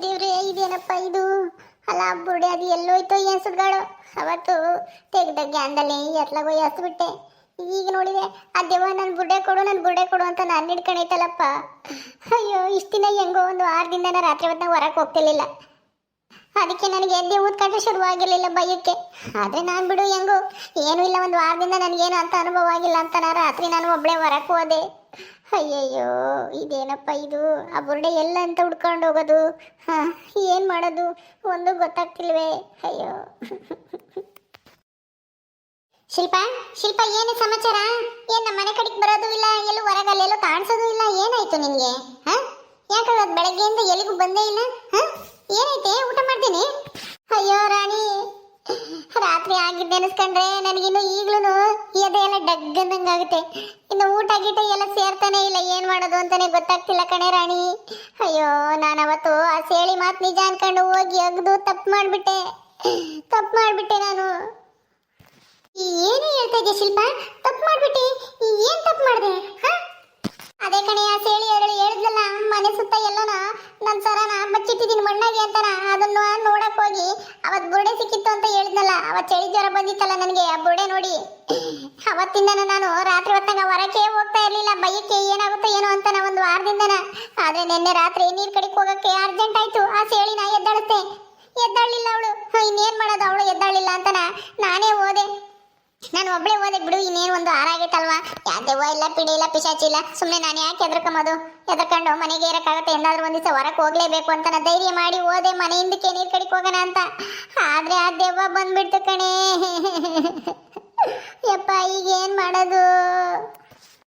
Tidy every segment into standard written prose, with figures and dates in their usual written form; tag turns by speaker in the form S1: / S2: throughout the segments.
S1: ದೇವ್ರೆ ಇದೇನಪ್ಪ ಇದು. ಅಲ್ಲ ಬುಡೆ ಅದು ಎಲ್ಲೋಯ್ತೋ ಏನ್ ಸುಡ್ಗಾಡು. ಅವತ್ತು ತೆಗ್ದ ಗ್ಯಾಂದಲ್ಲಿ ಎತ್ಲಾಗೋ ಎಸ್ಬಿಟ್ಟೆ. ಈಗ ನೋಡಿದೆ ಆ ದೆವ್ವ ನನ್ನ ಬುಡೆ ಕೊಡು ಅಂತ ನಾನು ಹಿಡ್ಕೊಂಡೈತಲ್ಲಪ್ಪ. ಅಯ್ಯೋ ಇಷ್ಟ ದಿನ ಹೆಂಗೋ ಒಂದು 6 ದಿನ ರಾತ್ರಿ ಹೊತ್ನಾಗ ಹೊರಕ್ಕೆ ಹೋಗ್ತಿರ್ಲಿಲ್ಲ. ಅದಕ್ಕೆ ನನಗೆ ದೆವ್ವದ ಕಾಟ ಶುರುವಾಗಿರ್ಲಿಲ್ಲ ಭಯಕ್ಕೆ. ಆದ್ರೆ ನಾನು ಬಿಡು ಹೆಂಗೋ ಏನೂ ಇಲ್ಲ, ಒಂದು 6 ದಿನ ನನಗೇನು ಅಂತ ಅನುಭವ ಆಗಿಲ್ಲ ಅಂತ ರಾತ್ರಿ ನಾನು ಒಬ್ಳೆ ಹೊರಕ್ಕೆ ಹೋದೆ. ಅಯ್ಯಯ್ಯೋ ಇದೇನಪ್ಪ ಇದು. ಆ ಬುರ್ಡೆ ಎಲ್ಲ ಅಂತ ಹುಡ್ಕೊಂಡು ಹೋಗೋದು, ಏನು ಮಾಡೋದು ಒಂದು ಗೊತ್ತಾಗ್ತಿಲ್ವೇ. ಅಯ್ಯೋ ಶಿಲ್ಪ ಏನು ಸಮಾಚಾರ? ಏನ್ ನಮ್ಮ ಮನೆ ಕಡೆಗೆ ಬರೋದು ಇಲ್ಲ, ಎಲ್ಲೂ ಹೊರಗಲ್ಲೆಲ್ಲೂ ಕಾಣಿಸೋದು ಇಲ್ಲ, ಏನಾಯ್ತು ನಿನ್ಗೆ? ಯಾಕಲ್ಲ ಬೆಳಗ್ಗೆಯಿಂದ ಎಲ್ಲಿಗೂ ಬಂದೇ ಇಲ್ಲ? ಏನೈತೆ? ಊಟ ಮಾಡ್ತೀನಿ. ಅಯ್ಯೋ ರಾಣಿ, ರಾತ್ರಿ ಆಗಿದ್ದೆ ಅನಿಸ್ಕೊಂಡ್ರೆ ನನಗಿನ್ನು ಈಗ್ಲೂ ಎದೆ ಎಲ್ಲ ಡಗ್ಗಂದಂಗಾಗುತ್ತೆ. ಇನ್ನು ಊಟ ಗೀಟ ಎಲ್ಲ ಸೇರ್ತಾನೆ ಇಲ್ಲ, ಏನ್ ಮಾಡೋದು ಅಂತಾನೆ ಗೊತ್ತಾಗ್ತಿಲ್ಲ ಕಣೆ ರಾಣಿ. ಅಯ್ಯೋ ನಾನು ಅವತ್ತು ಆ ಸೇಳಿ ಮಾತು ನಿಜ ಅನ್ಕೊಂಡು ಹೋಗಿ ಅಗ್ದು ತಪ್ಪು ಮಾಡ್ಬಿಟ್ಟೆ ನಾನು. ಏನೇ ಹೇಳ್ತಾ ಇದ್ದೆ ಶಿಲ್ಪ? ತಪ್ಪು ಮಾಡ್ಬಿಟ್ಟಿ? ಏನ್ ತಪ್ಪು ಮಾಡಿದೆ? ಅದೇ ಕಣೆ, ಆ ಸೇಳಿ ಎರಡು ಹೇಳಿದ್ಲಲ್ಲ, ಮನೆ ಸುತ್ತ ಎಲ್ಲನ ನನ್ನ ಸರನ ಬಚ್ಚಿಟ್ಟಿದ್ದೀನಿ ಮಣ್ಣಾಗಿ ಅಂತಾನ. ಅದನ್ನು ನೋಡಕ್ ಹೋಗಿ ಅವತ್ ಬುರ್ಡೆ ಸಿಕ್ಕಿತ್ತು ಅಂತ ಹೇಳಿದ್ನಲ್ಲ, ಅವತ್ ಚಳಿ ಜ್ವರ ಬಂದಿತ್ತಲ್ಲ ನನಗೆ. ಆ ಬುರ್ಡೆ ನೋಡಿ ಅವತ್ತಿಂದ ನಾನು ರಾತ್ರಿ ಹೊತ್ತಾಗ ಹೊರಕ್ಕೆ ಹೋಗ್ತಾ ಇರ್ಲಿಲ್ಲ, ಭಯಕ್ಕೆ ಏನಾಗುತ್ತೋ ಏನೋ ಅಂತಾನ ಒಂದು 6 ದಿನನ. ಆದ್ರೆ ನಿನ್ನೆ ರಾತ್ರಿ ನೀರ್ ಕಡೆಗೆ ಹೋಗಕ್ಕೆ ಅರ್ಜೆಂಟ್ ಆಯ್ತು. ಆ ಸೇಳಿನ ಎದ್ದಾಳಿಲ್ಲ ಅವಳು. ಇನ್ನೇನ್ ಮಾಡೋದು, ಅವಳು ಎದ್ದಾಳಿಲ್ಲ ಅಂತಾನ ನಾನೇ ಹೋದೆ. ನಾನು ಒಬ್ಳೆ ಹೋದೆ ಬಿಡು, ಇನ್ನೇನು ಒಂದು 6 ಆಗೈತಲ್ವಾ. ಯಾವ್ದೆವ್ವ ಇಲ್ಲ, ಪಿಡಿ ಇಲ್ಲ, ಪಿಶಾಚಿ ಇಲ್ಲ. ಸುಮ್ಮನೆ ನಾನು ಯಾಕೆ ಎದ್ರಕೊಂಡು ಮನೆಗೆ ಇರಕ್ಕಾಗತ್ತೆ, ಏನಾದ್ರೂ ಒಂದ್ ದಿವಸ ಹೊರಕ್ಕೆ ಹೋಗ್ಲೇಬೇಕು ಅಂತ ನಾನು ಧೈರ್ಯ ಮಾಡಿ ಹೋದೆ ಮನೆ ಹಿಂದಕ್ಕೆ ನೀರ್ ಕಡೆಗೆ ಹೋಗೋಣ ಅಂತ. ಆದ್ರೆ ಆ ದೆವ್ವ ಬಂದ್ಬಿಡ್ತು ಕಣೆ. ಯಪ್ಪ ಈಗ ಏನ್ ಮಾಡೋದು?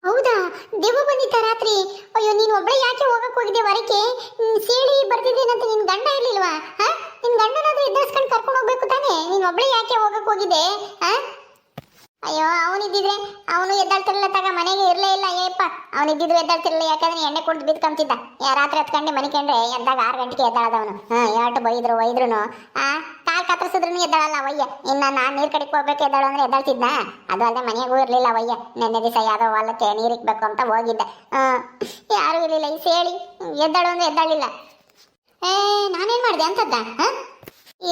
S1: ಹೌದಾ, ದೆವ್ವ ಬಂದಿತ್ತ ರಾತ್ರಿ? ಅಯ್ಯೋ ನೀನು ಒಬ್ಳೆ ಯಾಕೆ ಹೋಗಕ್ ಹೋಗಿದ್ದೆ ಹೊರಕ್ಕೆ? ಸೇಳಿ ಬರ್ತಿದ್ದೇನಂತ ನಿನ್ ಗಂಡ ಇರ್ಲಿಲ್ವಾ? ನಿನ್ ಗಂಡನಾದ್ರೂ ಎದುರಿಸ್ಕೊಂಡು ಕರ್ಕೊಂಡು ಹೋಗ್ಬೇಕು ತಾನೆ, ನೀನ್ ಒಬ್ಳೆ ಯಾಕೆ ಹೋಗಕ್ ಹೋಗಿದ್ದೆ? ಅಯ್ಯೋ ಅವನಿದ್ದಿದ್ರೆ ಅವನು ಎದ್ದಾಳ್ತಿರ್ಲಿಲ್ಲ, ತಗ ಮನೆಗೆ ಇರಲೇ ಇಲ್ಲ. ಏಪ್ಪ ಅವನಿದ್ದಿದ್ರು ಎದ್ದಾಳ್ತಿರ್ಲಿಲ್ಲ, ಯಾಕಂದ್ರೆ ಎಣ್ಣೆ ಕುಡ್ದು ಬಿದ್ಕೊಂತಿದ್ದ. ರಾತ್ರಿ 10 ಗಂಟೆ ಮನೆ ಕಂಡ್ರೆ ಎದ್ದಾಗ 6 ಗಂಟೆಗೆ ಎದ್ದಾಳದವನು. ಎರಡು ಒಯ್ದ್ರು ಕಾಲ್ ಕತ್ತರಿಸಿದ್ರು ಎದ್ದಾಳಲ್ಲ ಅವಯ್ಯ. ಇನ್ನ ನಾನು ನೀರ್ ಕಡೆಗೆ ಹೋಗ್ಬೇಕು ಎದ್ದಾಳು ಅಂದ್ರೆ ಎದ್ದಾಳ್ತಿದ್ನ. ಅದು ಅಲ್ಲದೆ ಮನೆಗೂ ಇರ್ಲಿಲ್ಲ ಅವಯ್ಯ. ನೆನ್ನೆ ದಿವಸ ಯಾವ್ದೋ ಹೊಲಕ್ಕೆ ನೀರ್ ಇಕ್ಬೇಕು ಅಂತ ಹೋಗಿದ್ದೆ. ಯಾರು ಇರ್ಲಿಲ್ಲ. ಈ ಸೇಳಿ ಎದ್ದಾಳು ಅಂದ್ರೆ ಎದ್ದಾಳಿಲ್ಲ. ನಾನೇನ್ ಮಾಡಿದೆ ಅಂತದ್ದ?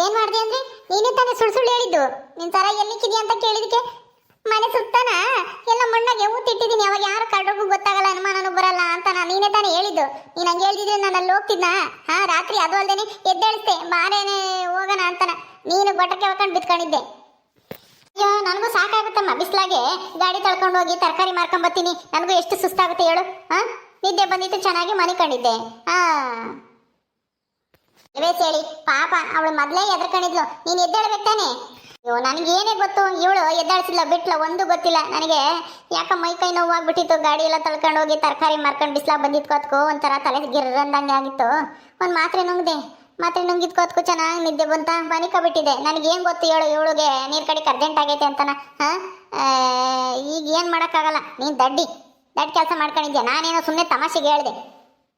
S1: ಏನ್ ಮಾಡಿದೆ ಅಂದ್ರೆ ನೀನೇ ತಾನೇ ಸುಳ್ಳು ಹೇಳಿದ್ದು. ನಿನ್ ತರ ಎಲ್ಲಿಕ್ಕಿದ್ಯಾ ಅಂತ ಕೇಳಿದಕ್ಕೆ ಮನೆ ಸುತ್ತಾನ ಎಲ್ಲ ಮಣ್ಣಾಗೆ ಊತಿಟ್ಟಿದ್ದೀನಿ. ಅವಾಗ ಯಾರು ಕಳ್ಳರಿಗೂ ಗೊತ್ತಾಗಲ್ಲ, ಅನುಮಾನನೂ ಬರಲ್ಲ ಅಂತ ನೀನೇ ತಾನೇ ಹೇಳಿದ್ದು. ನೀನು ಹಂಗೆ ಹೇಳ್ತಿದ್ರೆ ನಾನು ಅಲ್ಲಿ ಹೋಗ್ತಿದ್ನ? ರಾತ್ರಿ ಅದು ಅಲ್ದೇನೆ ಎದ್ದೇಳಿಸ್ತೆ, ಬಾರೇನೆ ಹೋಗೋಣ ಅಂತಾನ. ನೀನು ಗೊಟ್ಟಕ್ಕೆ ಹಾಕೊಂಡು ಬಿತ್ಕೊಂಡಿದ್ದೆ. ಅಯ್ಯೋ ನನಗೂ ಸಾಕಾಗುತ್ತಮ್ಮ, ಬಿಸ್ಲಾಗೆ ಗಾಡಿ ತಳ್ಕೊಂಡು ಹೋಗಿ ತರಕಾರಿ ಮಾರ್ಕೊಂಬತ್ತೀನಿ. ನನಗೂ ಎಷ್ಟು ಸುಸ್ತಾಗುತ್ತೆ ಹೇಳು. ನಿದ್ದೆ ಬಂದಿತ್ತು, ಚೆನ್ನಾಗಿ ಮನೆ ಕಂಡಿದ್ದೆ. ಹೇಳಿ ಪಾಪ ಅವಳು ಮೊದಲೇ ಎದ್ರಕೊಂಡಿದ್ಲು, ನೀನು ಎದ್ದೇಳ್ಬೇಕು ತಾನೆ. ಅಯ್ಯೋ ನನಗೇನೇ ಗೊತ್ತು, ಇವಳು ಎದ್ದಾಳಿಸಿಲ್ಲ ಬಿಟ್ಲ ಒಂದು ಗೊತ್ತಿಲ್ಲ ನನಗೆ. ಯಾಕ ಮೈ ಕೈ ನೋವಾಗ್ಬಿಟ್ಟಿತ್ತು, ಗಾಡಿ ಎಲ್ಲ ತಳ್ಕೊಂಡು ಹೋಗಿ ತರಕಾರಿ ಮಾರ್ಕೊಂಡು ಬಿಸ್ಲಾಗ ಬಂದಿದ್ಕೋತ್ಕೋ ಒಂಥರ ತಲೆ ಗಿರ್ರಂದಂಗೆ ಆಗಿತ್ತು. ಒಂದು ಮಾತ್ರೆ ನುಂಗಿದ್ಕೋತ್ಕೋ ಚೆನ್ನಾಗಿ ನಿದ್ದೆ ಬಂತ, ಮನಿಕಬಿಟ್ಟಿದೆ. ನನಗೇನು ಗೊತ್ತು ಹೇಳು, ಇವಳಿಗೆ ನೀರು ಕಡೆಗೆ ಅರ್ಜೆಂಟ್ ಆಗೈತೆ ಅಂತಾನ. ಈಗ ಏನು ಮಾಡೋಕ್ಕಾಗಲ್ಲ, ನೀನು ದಡ್ಡ ಕೆಲಸ ಮಾಡ್ಕೊಂಡಿದ್ಯಾ. ನಾನೇನೋ ಸುಮ್ಮನೆ ತಮಾಷೆಗೆ ಹೇಳಿದೆ.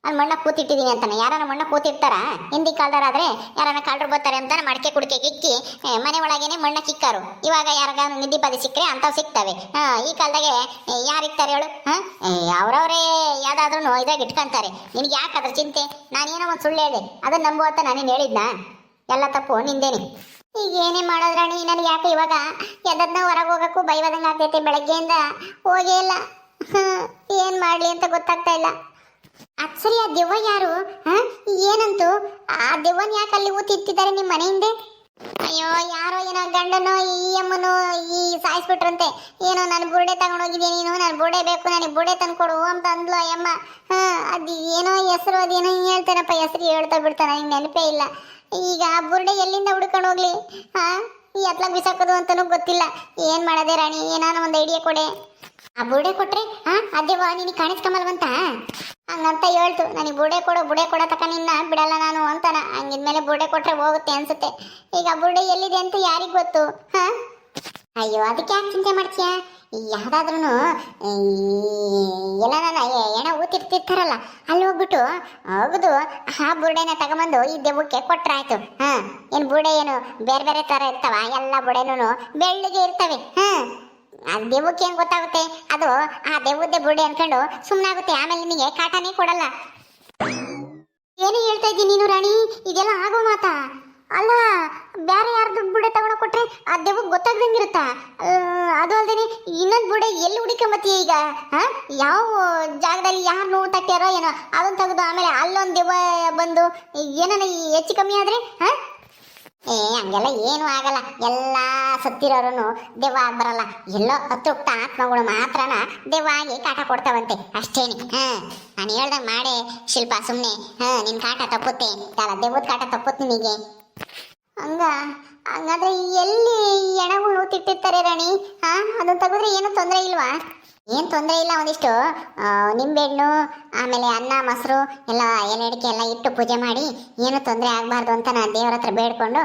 S1: ನಾನು ಮಣ್ಣ ಕೂತಿಟ್ಟಿದ್ದೀನಿ ಅಂತಾನೆ. ಯಾರನ್ನ ಮಣ್ಣ ಕೂತಿರ್ತಾರ? ಹಿಂದಿ ಕಾಲದಾರಾದ್ರೆ ಯಾರನ್ನ ಕಾಲ್ರು ಬರ್ತಾರೆ ಅಂತಾನೆ ಮಡಕೆ ಕುಡಿಕೆ ಕಿಕ್ಕಿ ಮನೆ ಒಳಗೇನೆ ಮಣ್ಣ ಕಿಕ್ಕಾರು. ಇವಾಗ ಯಾರಾಗ ನಿದ್ದಿ ಪದಿ ಸಿಕ್ಕರೆ ಅಂಥವು ಸಿಗ್ತವೆ. ಈ ಕಾಲದಾಗೆ ಯಾರು ಇರ್ತಾರೆ ಹೇಳು? ಅವ್ರವರೇ ಯಾವ್ದಾದ್ರೂ ಇದಾಗ ಇಟ್ಕೊಂತಾರೆ. ನಿನಗೆ ಯಾಕೆ ಅದ್ರ ಚಿಂತೆ? ನಾನೇನೋ ಒಂದು ಸುಳ್ಳು ಹೇಳಿದೆ, ಅದನ್ನ ನಂಬು ಅಂತ ನಾನೇನು ಹೇಳಿದ್ನಾ? ಎಲ್ಲ ತಪ್ಪು ನಿಂದೇನೆ. ಈಗ ಏನೇ ಮಾಡೋದ್ರಾಣಿ, ನನಗೆ ಯಾಕೆ ಇವಾಗ ಎದ್ದದ್ನ ಹೊರಗೆ ಹೋಗೋಕ್ಕೂ ಬೈವದಂಗೆ ಆಗ್ತೈತೆ. ಬೆಳಗ್ಗೆಯಿಂದ ಹೋಗೇ ಇಲ್ಲ, ಏನು ಮಾಡಲಿ ಅಂತ ಗೊತ್ತಾಗ್ತಾ ಇಲ್ಲ. ಸರಿ, ಆ ದೆವ್ವ ಯಾರು? ಏನಂತೂ ಆ ದೆವ್ವನ ಯಾಕೆ ಅಲ್ಲಿ ಊತಿಟ್ಟಿದ್ದಾರೆ ನಿಮ್ಮ ಮನೆ ಹಿಂದೆ? ಅಯ್ಯೋ ಯಾರೋ ಏನೋ ಗಂಡನೋ ಈ ಅಮ್ಮನೋ ಈ ಸಾಯಿಸ್ಬಿಟ್ರಂತೆ. ಏನೋ ನಾನು ಬುರ್ಡೆ ತಗೊಂಡೋಗಿದ್ದೆ, ನೀನು ನಾನು ಬುರ್ಡೆ ಬೇಕು, ನನಗೆ ಬುರ್ಡೆ ತಂದ್ಕೊಡು ಅಂತ ಅಂದ್ಲು ಅಯ್ಯಮ್ಮ. ಅದು ಏನೋ ಹೆಸರು, ಅದೇನೋ ಹೇಳ್ತಾನಪ್ಪ, ಹೆಸರು ಹೇಳ್ತಾ ಬಿಡ್ತಾನೆ, ನನಗೆ ನೆನಪೇ ಇಲ್ಲ. ಈಗ ಆ ಬುರ್ಡೆ ಎಲ್ಲಿಂದ ಹುಡ್ಕೊಂಡು ಹೋಗ್ಲಿ? ಈ ಎತ್ಲಾಗ ಬಿಸಾಕೋದು ಅಂತನೂ ಗೊತ್ತಿಲ್ಲ. ಏನು ಮಾಡೋದೆ ರಾಣಿ, ಏನಾನ ಒಂದು ಐಡಿಯಾ ಕೊಡೆ. ಆ ಬುರ್ಡೆ ಕೊಟ್ರೆ ಅದೇವ ನಿನಗೆ ಕಾಣಿಸ್ಕೊಂಬಲ್ವಂತ ಹಂಗಂತ ಹೇಳ್ತು. ನನಗೆ ಬುರ್ಡೆ ಕೊಡೋ ತಕ ನಿನ್ನ ಬಿಡಲ್ಲ ನಾನು ಅಂತಾನ. ಹಂಗಿದ್ಮೇಲೆ ಬುರ್ಡೆ ಕೊಟ್ರೆ ಹೋಗುತ್ತೆ ಅನ್ಸುತ್ತೆ. ಈಗ ಬುರ್ಡೆ ಎಲ್ಲಿದೆ ಅಂತ ಯಾರಿಗೆ ಗೊತ್ತು? ಅಯ್ಯೋ ಅದಕ್ಕೆ ಯಾಕೆ ಚಿಂತೆ ಮಾಡ್ತೀಯ? ಯಾವ್ದಾದ್ರೂ ಎಲ್ಲ ನನ್ನ ಎಣ ಊತಿರ್ತಿರ್ತಾರಲ್ಲ, ಅಲ್ಲಿ ಹೋಗ್ಬಿಟ್ಟು ಒಗ್ದು ಆ ಬುರ್ಡೆನ ತಗೊಂಬಂದು ಈ ದೆವ್ವಕ್ಕೆ ಕೊಟ್ರಾಯ್ತು. ಏನು ಬುರ್ಡೆ ಏನು ಬೇರೆ ಬೇರೆ ಥರ ಇರ್ತಾವ? ಎಲ್ಲ ಬುರ್ಡೆನೂ ಬೆಳ್ಳಿಗೆ ಇರ್ತವೆ. ಆ ದೆವ್ವಕ್ಕೆ ಏನು ಗೊತ್ತಾಗುತ್ತೆ? ಅದು ಆ ದೆವ್ವದ್ದೇ ಬುರ್ಡೆ ಅನ್ಕೊಂಡು ಸುಮ್ಮನಾಗುತ್ತೆ. ಆಮೇಲೆ ನಿನಗೆ ಕಾಟನೇ ಕೊಡಲ್ಲ. ಏನು ಹೇಳ್ತಾ ಇದ್ದೀನಿ ನೀನು ರಾಣಿ? ಇದೆಲ್ಲ ಆಗೋ ಮಾತಾ? ಅಲ್ಲ, ಬೇರೆ ಯಾರ್ದು ಬುಡೆ ತಗೊಂಡು ಕೊಟ್ರೆ ಆ ದೆವ್ವಕ್ಕೆ ಗೊತ್ತಾಗ್ದಂಗಿರುತ್ತಾ? ಅದು ಅಲ್ದೇನೆ ಇನ್ನೊಂದು ಬುಡೆ ಎಲ್ಲಿ ಹುಡುಕೊಂಬತ್ತೀಯ ಈಗ? ಯಾವ ಜಾಗದಲ್ಲಿ ಯಾರು ನೋವು ತಟ್ಟ್ಯಾರೋ ಏನೋ ಅದನ್ನ ತೆಗೆದು ಆಮೇಲೆ ಅಲ್ಲೊಂದು ದೆವ್ವ ಬಂದು ಏನಾನ ಹೆಚ್ಚು ಕಮ್ಮಿ ಆದ್ರೆ ಹಂಗೆಲ್ಲ ಏನು ಆಗಲ್ಲ. ಎಲ್ಲ ಸತ್ತಿರೋರು ದೆವ್ವ ಆಗಿ ಬರಲ್ಲ. ಎಲ್ಲೋ ಹತ್ತುಕ್ತ ಆತ್ಮಗಳು ಮಾತ್ರನ ದೆವ್ವ ಆಗಿ ಕಾಟ ಕೊಡ್ತಾವಂತೆ ಅಷ್ಟೇನಿ. ನಾನು ಹೇಳ್ದಂಗೆ ಮಾಡೇ ಶಿಲ್ಪ, ಸುಮ್ಮನೆ ನಿನ್ ಕಾಟ ತಪ್ಪುತ್ತೆ ಅಲ್ಲ, ದೆವ್ವದ ಕಾಟ ತಪ್ಪುತ್ತೆ ನಿನಗೆ. ಹಂಗಾದ್ರೆ ಎಲ್ಲಿ ಎಣಗಳು ತಿಟ್ಟಿರ್ತಾರೆ ರಾಣಿ? ಅದನ್ನ ತೆಗೆದ್ರೆ ಏನು ತೊಂದರೆ ಇಲ್ವಾ? ಏನು ತೊಂದರೆ ಇಲ್ಲ. ಒಂದಿಷ್ಟು ನಿಂಬೆಹಣ್ಣು ಆಮೇಲೆ ಅನ್ನ ಮೊಸರು ಎಲ್ಲ ಎಲೆ ಅಡಿಕೆ ಎಲ್ಲ ಇಟ್ಟು ಪೂಜೆ ಮಾಡಿ ಏನು ತೊಂದರೆ ಆಗಬಾರ್ದು ಅಂತ ನಾನು ದೇವ್ರ ಹತ್ರ ಬೇಡ್ಕೊಂಡು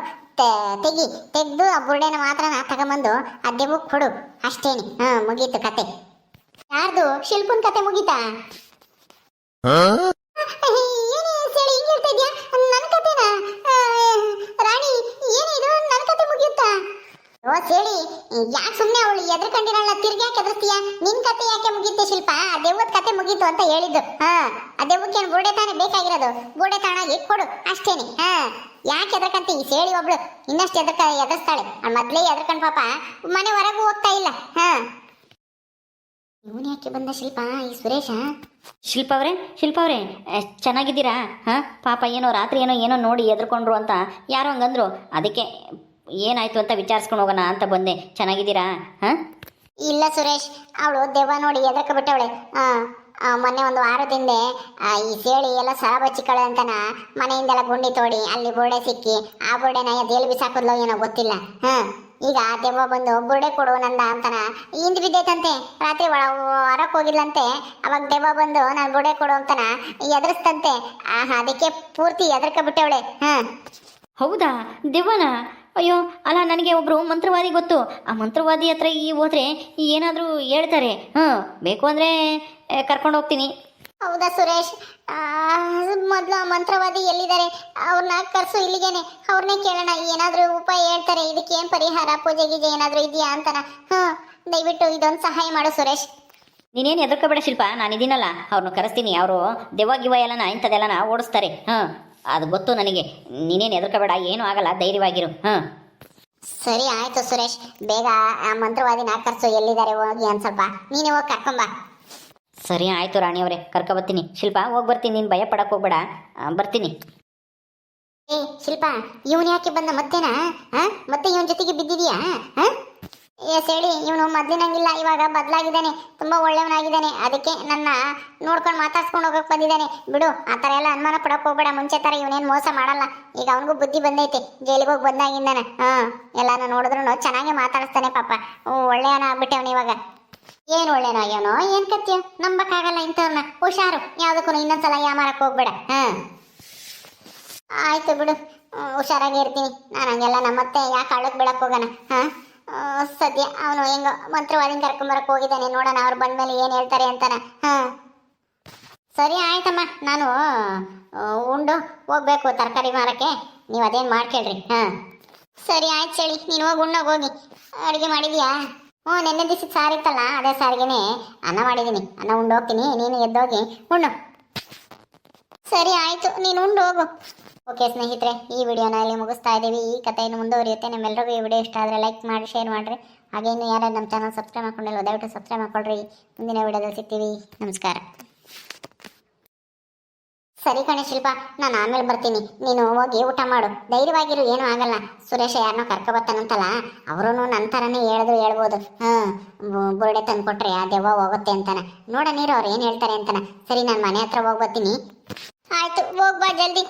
S1: ತೆಗೆದು ಆ ಬುರ್ಡೆನ ಮಾತ್ರ ನಾ ತಗೊಂಬಂದು ಆ ದೆವ್ವಕ್ಕೆ ಕೊಡು ಅಷ್ಟೇನಿ. ಮುಗೀತು ಕತೆ. ಯಾರ್ದು? ಶಿಲ್ಪನ್ ಕತೆ ಮುಗೀತಾ? ನನ್ನ ಕತೆನಾ ರಾಣಿ? ಏನಿದು ನನ್ನ ಕತೆ ಮುಗಿಯುತ್ತಾ? ಓ ಸೇಳಿ, ಯಾಕೆ ಸುಮ್ಮನೆ ಅವಳು ಎದ್ರಕೊಂಡಿರಲ್ಲ, ತಿರ್ಗಿ ಯಾಕೆ ಎದುರ್ತೀಯ? ನಿನ್ ಕತೆ ಯಾಕೆ ಮುಗೀತೆ ಶಿಲ್ಪ? ಆ ದೆವ್ವದ ಕತೆ ಮುಗೀತು ಅಂತ ಹೇಳಿದ್ದು. ಆ ದೆವ್ವಕ್ಕೆ ಏನು ಬುರ್ಡೆ ತಾನೇ ಬೇಕಾಗಿರೋದು? ಬುರ್ಡೆ ತಾಣಾಗಿ ಕೊಡು ಅಷ್ಟೇನೆ. ಯಾಕೆ ಎದ್ರಕಂತ ಈ ಸೇಳಿ ಒಬ್ಳು ಇನ್ನಷ್ಟು ಎದುರಿಸ್ತಾಳೆ. ಮೊದ್ಲೇ ಎದ್ರಕಂಡ್ ಪಾಪ ಮನೆ ಹೊರಗೂ ಹೋಗ್ತಾ ಇಲ್ಲ. ಇವನು ಯಾಕೆ ಬಂದ ಶಿಲ್ಪ? ಈ ಸುರೇಶ.
S2: ಶಿಲ್ಪ ಅವರೇ ಚೆನ್ನಾಗಿದ್ದೀರಾ? ಪಾಪ ಏನೋ ರಾತ್ರಿ ಏನೋ ನೋಡಿ ಎದ್ರುಕೊಂಡ್ರು ಅಂತ ಯಾರೋ ಹಂಗಂದ್ರು, ಅದಕ್ಕೆ ಏನಾಯ್ತು ಅಂತ ವಿಚಾರಿಸ್ಕೊಂಡು ಹೋಗೋಣ ಅಂತ ಬಂದೆ. ಚೆನ್ನಾಗಿದ್ದೀರಾ?
S1: ಇಲ್ಲ ಸುರೇಶ್, ಅವಳು ದೆವ್ವ ನೋಡಿ ಎದ್ರಕ ಬಿಟ್ಟವಳೆ. ಮೊನ್ನೆ ಒಂದು ವಾರದಿಂದ ಈ ಸೇಳಿ ಎಲ್ಲ ಸರ ಬಚ್ಚಿಕಳೆ ಅಂತನ ಮನೆಯಿಂದೆಲ್ಲ ಗುಂಡಿ ತೋಡಿ ಅಲ್ಲಿ ಬುರ್ಡೆ ಸಿಕ್ಕಿ ಆ ಬುರ್ಡೆನ ಎಲ್ಲಿ ಬಿಸಾಕೋದ್ಲೋ ಏನೋ ಗೊತ್ತಿಲ್ಲ. ಈಗ ದೆವ್ವ ಬಂದು ಬುರ್ಡೆ ಕೊಡು ನಂದ ಅಂತನ ಹಿಂದ್ ಬಿದ್ದೈತಂತೆ. ರಾತ್ರಿ ಹೊರಕ್ಕೆ ಹೋಗಿದ್ಲಂತೆ. ಅವಾಗ ದೆವ್ವ ಬಂದು ನಾನು ಬುರ್ಡೆ ಕೊಡು ಅಂತನ ಎದುರಿಸ್ತಂತೆ. ಅದಕ್ಕೆ ಪೂರ್ತಿ ಎದ್ರಕ ಬಿಟ್ಟವಳೆ.
S2: ಹೌದಾ? ದೆವ್ವನ? ಅಯ್ಯೋ, ಅಲ್ಲ, ನನಗೆ ಒಬ್ಬರು ಮಂತ್ರವಾದಿ ಗೊತ್ತು. ಆ ಮಂತ್ರವಾದಿ ಹತ್ರ ಹೋದ್ರೆ ಏನಾದರೂ ಹೇಳ್ತಾರೆ. ಬೇಕು ಅಂದರೆ ಕರ್ಕೊಂಡು ಹೋಗ್ತೀನಿ.
S1: ಹೌದಾ ಸುರೇಶ್? ಮೊದಲು ಮಂತ್ರವಾದಿ ಎಲ್ಲಿದ್ದಾರೆ? ಅವ್ರನ್ನ ಕರ್ಸು ಇಲ್ಲಿಗೇನೆ. ಅವ್ರನ್ನೇ ಕೇಳೋಣ, ಏನಾದರೂ ಉಪಾಯ ಹೇಳ್ತಾರೆ. ಇದಕ್ಕೆ ಏನು ಪರಿಹಾರ, ಪೂಜೆ ಗೀಜೆ ಏನಾದರೂ ಇದೆಯಾ ಅಂತನ. ದಯವಿಟ್ಟು ಇದೊಂದು ಸಹಾಯ ಮಾಡು ಸುರೇಶ್.
S2: ನೀನೇನು ಹೆದರ್ಕೋಬೇಡ ಶಿಲ್ಪ, ನಾನಿದ್ದೀನಲ್ಲ, ಅವ್ರನ್ನ ಕರೆಸ್ತೀನಿ. ಅವರು ದೆವ್ವ ಗಿವ್ವ ಎಲ್ಲನ ಇಂಥದ್ದೆಲ್ಲನ ಓಡಿಸ್ತಾರೆ. ಅದು ಗೊತ್ತು ನನಗೆ. ನೀನೇನು ಹೆದರ್ಕೋಬೇಡ, ಏನೂ ಆಗಲ್ಲ, ಧೈರ್ಯವಾಗಿರು.
S1: ಸರಿ ಆಯ್ತು ಸುರೇಶ್, ಬೇಗ ಆ ಮಂತ್ರವಾದಿನ ಕರ್ಸು. ಎಲ್ಲಿದ್ದಾರೆ ಹೋಗಿ ಒಂದು ಸ್ವಲ್ಪ ನೀನೇ ಹೋಗಿ ಕರ್ಕೊಂಬ.
S2: ಸರಿ ಆಯಿತು ರಾಣಿಯವರೇ, ಕರ್ಕೊಬರ್ತೀನಿ. ಶಿಲ್ಪ, ಹೋಗಿ ಬರ್ತೀನಿ, ನೀನು ಭಯ ಪಡಕ್ಕೆ ಹೋಗ್ಬೇಡ, ಬರ್ತೀನಿ.
S1: ಶಿಲ್ಪ, ಇವನು ಯಾಕೆ ಬಂದ ಮತ್ತೇನಾ? ಮತ್ತೆ ಇವನ ಜೊತೆಗೆ ಬಿದ್ದಿದೀಯಾ? ಹೇಳಿ, ಇವನು ಮೊದ್ಲಿನಂಗಿಲ್ಲ, ಇವಾಗ ಬದಲಾಗಿದ್ದಾನೆ, ತುಂಬಾ ಒಳ್ಳೆಯವನಾಗಿದ್ದಾನೆ. ಅದಕ್ಕೆ ನನ್ನ ನೋಡ್ಕೊಂಡು ಮಾತಾಡ್ಸ್ಕೊಂಡು ಹೋಗಕ್ಕೆ ಬಂದಿದ್ದಾನೆ. ಬಿಡು, ಆ ಥರ ಎಲ್ಲ ಅನುಮಾನ ಪಡಕ್ಕೆ ಹೋಗ್ಬೇಡ. ಮುಂಚೆ ಥರ ಇವನೇನು ಮೋಸ ಮಾಡಲ್ಲ. ಈಗ ಅವನಿಗೂ ಬುದ್ಧಿ ಬಂದೈತೆ, ಜೈಲಿಗೆ ಹೋಗಿ ಬಂದಾಗಿಂದಾನೆ. ಎಲ್ಲಾನು ನೋಡಿದ್ರು ಚೆನ್ನಾಗಿ ಮಾತಾಡಿಸ್ತಾನೆ. ಪಾಪ ಒಳ್ಳೆಯವನ ಆಗ್ಬಿಟ್ಟವನು ಇವಾಗ. ಏನು ಒಳ್ಳೆಯನಾಗ್ಯವನೋ ಏನು ಕತ್ತೀಯ? ನಂಬಕ್ಕಾಗಲ್ಲ ಇಂಥವ್ರನ್ನ. ಹುಷಾರು, ಯಾವುದಕ್ಕೂ ಇನ್ನೊಂದ್ಸಲ ಯಾಮಾರಕ್ಕೆ ಹೋಗ್ಬೇಡ. ಆಯ್ತು ಬಿಡು, ಹುಷಾರಾಗಿ ಇರ್ತೀನಿ ನಾನು. ಹಂಗೆಲ್ಲ ನಮ್ಮತ್ತೆ ಯಾಕೆ ಹಳ್ಳಕ್ಕೆ ಬೀಳಕ್ಕೆ ಹೋಗೋಣ? ಸದ್ಯ ಅವನು ಹೆಂಗೋ ಮಂತ್ರವಾದಿನ ಕರ್ಕೊಂಬರಕ್ಕೆ ಹೋಗಿದ್ದಾನೆ. ನೋಡೋಣ ಅವ್ರು ಬಂದ್ಮೇಲೆ ಏನು ಹೇಳ್ತಾರೆ ಅಂತಾನ. ಸರಿ ಆಯ್ತಮ್ಮ, ನಾನು ಉಂಡು ಹೋಗ್ಬೇಕು ತರಕಾರಿ ಮಾರಕ್ಕೆ. ನೀವು ಅದೇನು ಮಾಡ್ಕೇಳ್ರಿ. ಸರಿ ಆಯ್ತು ಚಳಿ, ನೀನು ಹೋಗಿ ಉಣ್ಣೋಗಿ ಹೋಗಿ. ಅಡುಗೆ ಮಾಡಿದ್ಯಾ? ನೆನ್ನೆ ದಿವಸದ ಸಾರಿತ್ತಲ್ಲ, ಅದೇ ಸಾರಿಗೆನೆ ಅನ್ನ ಮಾಡಿದ್ದೀನಿ. ಅನ್ನ ಉಂಡು ಹೋಗ್ತೀನಿ, ನೀನು ಎದ್ದೋಗಿ ಉಣ್ಣು. ಸರಿ ಆಯಿತು, ನೀನು ಉಂಡು ಹೋಗು. ಓಕೆ ಸ್ನೇಹಿತರೆ, ಈ ವಿಡಿಯೋನ ಇಲ್ಲಿ ಮುಗಿಸ್ತಾ ಇದ್ದೀವಿ. ಈ ಕಥೆಯನ್ನು ಮುಂದುವರಿಯುತ್ತೆ. ನಿಮ್ಮೆಲ್ಲರಿಗೂ ಈ ವಿಡಿಯೋ ಇಷ್ಟ ಆದರೆ ಲೈಕ್ ಮಾಡಿ, ಶೇರ್ ಮಾಡಿರಿ. ಹಾಗೆ ಇನ್ನು ಯಾರು ನಮ್ಮ ಚಾನಲ್ ಸಬ್ಸ್ಕ್ರೈಬ್ ಮಾಡ್ಕೊಂಡಿಲ್ಲ, ದಯವಿಟ್ಟು ಸಬ್ಸ್ಕ್ರೈಬ್ ಮಾಡ್ಕೊಳ್ರಿ. ಮುಂದಿನ ವಿಡಿಯೋದಲ್ಲಿ ಸಿಗ್ತೀವಿ. ನಮಸ್ಕಾರ. ಸರಿ ಕಣೆ ಶಿಲ್ಪ, ನಾನು ಆಮೇಲೆ ಬರ್ತೀನಿ. ನೀನು ಹೋಗಿ ಊಟ ಮಾಡು, ಧೈರ್ಯವಾಗಿರು, ಏನೂ ಆಗಲ್ಲ. ಸುರೇಶ ಯಾರನ್ನೋ ಕರ್ಕೊಬತ್ತಾನಂತಲ್ಲ, ಅವರು ನನ್ನ ಥರನೇ ಹೇಳ್ಬೋದು. ಬುರ್ಡೆ ತಂದು ಕೊಟ್ರೆ ಆ ದೆವ್ವ ಹೋಗುತ್ತೆ ಅಂತಾನ. ನೋಡ ನೀರು ಅವ್ರು ಏನು ಹೇಳ್ತಾರೆ ಅಂತಾನ. ಸರಿ, ನಾನು ಮನೆ ಹತ್ರ ಹೋಗಿ ಬರ್ತೀನಿ. ಆಯಿತು, ಹೋಗ್ಬಾ ಜಲ್ದಿ.